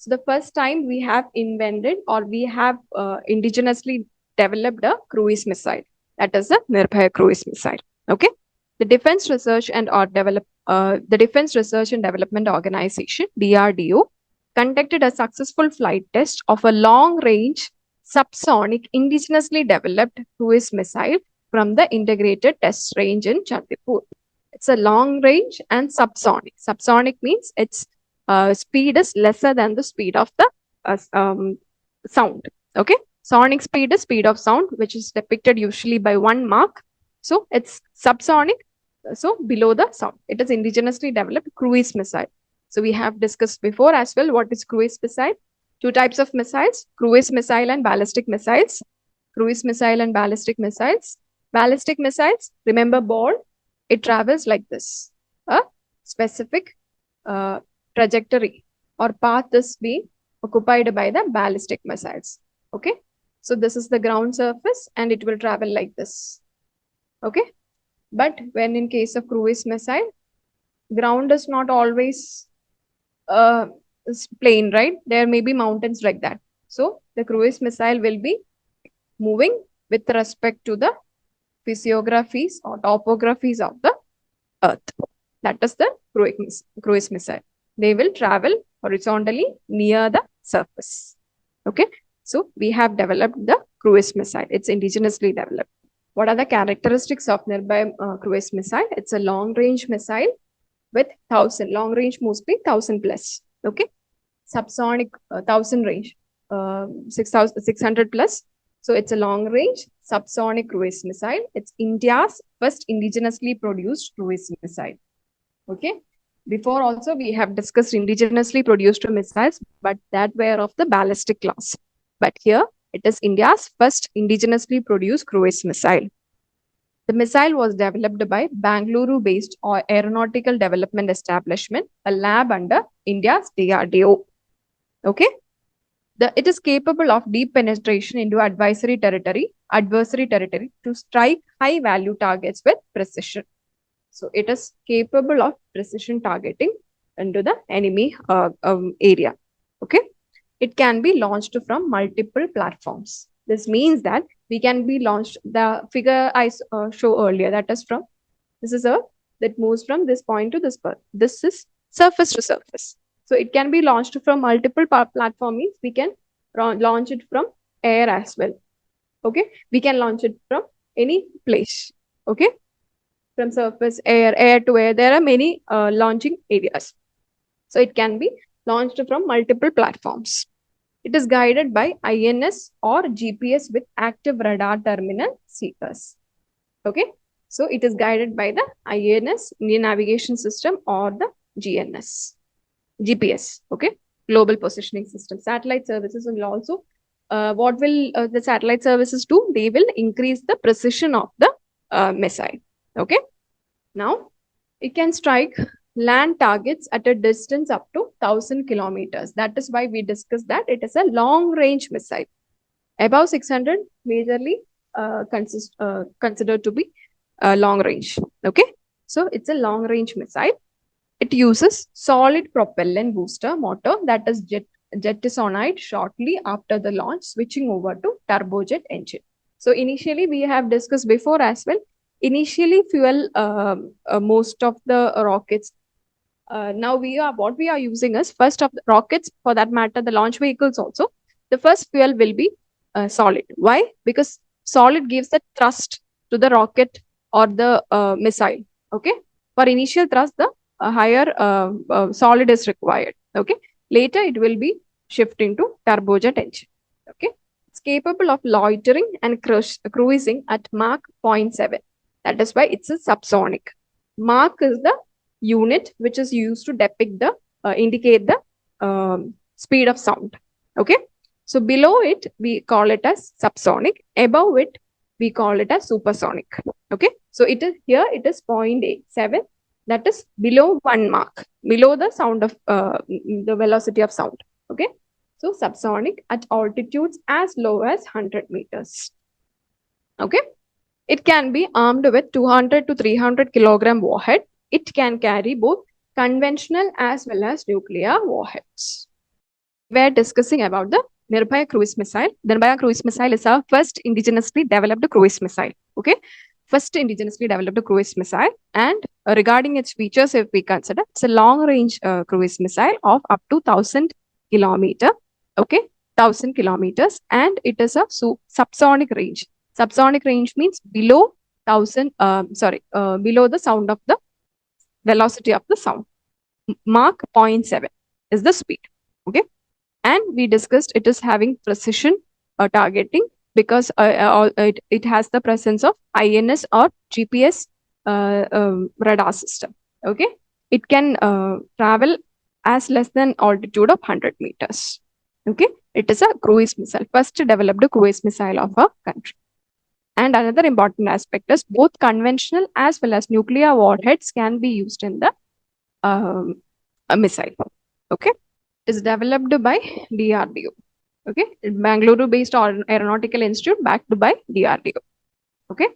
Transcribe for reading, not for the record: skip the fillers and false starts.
So the first time we have invented or we have indigenously developed a cruise missile. That is the Nirbhay cruise missile. Okay. The Defense Research and Development Organization (DRDO) conducted a successful flight test of a long-range subsonic indigenously developed cruise missile from the integrated test range in Chandipur. It's a long range and subsonic. Subsonic means its speed is lesser than the speed of the sound. Okay. Sonic speed is speed of sound, which is depicted usually by 1 Mach. So it's subsonic. So below the sound, it is indigenously developed cruise missile. So we have discussed before as well what is cruise missile. Two types of missiles: cruise missile and ballistic missiles. Cruise missile and ballistic missiles. Ballistic missiles, remember ball, it travels like this. A specific trajectory or path is being occupied by the ballistic missiles. Okay. So this is the ground surface and it will travel like this. Okay. But when in case of cruise missile, ground is not always plain, right? There may be mountains like that. So the cruise missile will be moving with respect to the physiographies or topographies of the earth. That is the cruise missile. They will travel horizontally near the surface. Okay. So we have developed the cruise missile. It's indigenously developed. What are the characteristics of Nirbhay cruise missile? It's a long range missile with 1000, long range mostly 1000 plus. Okay. Subsonic 1000 range, 600 plus. So it's a long range subsonic cruise missile. It's India's first indigenously produced cruise missile. Okay. Before also we have discussed indigenously produced missiles, but that were of the ballistic class. But here it is India's first indigenously produced cruise missile. The missile was developed by Bangalore-based Aeronautical Development Establishment, a lab under India's DRDO. Okay. It is capable of deep penetration into adversary territory to strike high value targets with precision. So it is capable of precision targeting into the enemy area. Okay. It can be launched from multiple platforms. This means that we can be launched, the figure I show earlier, that is from, this is Earth that moves from this point to this point. This is surface to surface. So it can be launched from multiple platforms. Means we can launch it from air as well. Okay. We can launch it from any place. Okay. From surface, air to air. There are many launching areas. So it can be launched from multiple platforms. It is guided by INS or GPS with active radar terminal seekers. Okay. So it is guided by the INS, Indian Navigation System, or the GPS. Okay. Global Positioning System. Satellite services will also, what will the satellite services do? They will increase the precision of the missile. Okay. Now, it can strike land targets at a distance up to 1000 kilometers. That is why we discussed that it is a long range missile. Above 600 majorly considered to be long range. Okay. So it's a long range missile. It uses solid propellant booster motor that is jettisoned shortly after the launch, switching over to turbojet engine. So initially we have discussed before as well. Initially fuel most of the rockets. Now what we are using is first of the rockets, for that matter, the launch vehicles also. The first fuel will be solid. Why? Because solid gives the thrust to the rocket or the missile. Okay. For initial thrust, the higher solid is required. Okay. Later, it will be shifting to turbojet engine. Okay. It's capable of loitering and cruising at Mach 0.7. That is why it's a subsonic. Mach is the unit which is used to depict the indicate the speed of sound. Okay. So below it, we call it as subsonic. Above it, we call it as supersonic. Okay. So it is here, it is 0.87. That is below 1 Mach, below the sound of the velocity of sound. Okay. So subsonic at altitudes as low as 100 meters. Okay. It can be armed with 200 to 300 kilogram warhead. It can carry both conventional as well as nuclear warheads. We are discussing about the Nirbhay cruise missile. The Nirbhay cruise missile is our first indigenously developed cruise missile. Okay, first indigenously developed cruise missile. And regarding its features, if we consider, it's a long-range cruise missile of up to 1,000 kilometer. Okay, 1,000 kilometers, and it is a subsonic range. Subsonic range means below 1,000. Below the sound of the velocity of the sound. Mach 0.7 is the speed. Okay, and we discussed it is having precision targeting because it has the presence of INS or GPS radar system. Okay, it can travel as less than altitude of 100 meters. Okay, it is a cruise missile, first developed cruise missile of a country. And another important aspect is both conventional as well as nuclear warheads can be used in the a missile. Okay, it is developed by DRDO. Okay, Bangalore based Aeronautical Institute backed by DRDO. Okay,